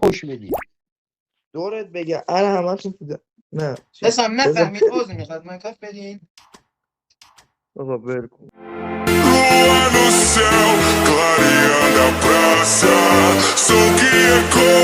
خوش میدی دورت بگه همتون نه حسام نفهمید عذر میخواد مایکاف بدین. آقا ول کن. Lua no céu, clareando a praça. Som que ecoa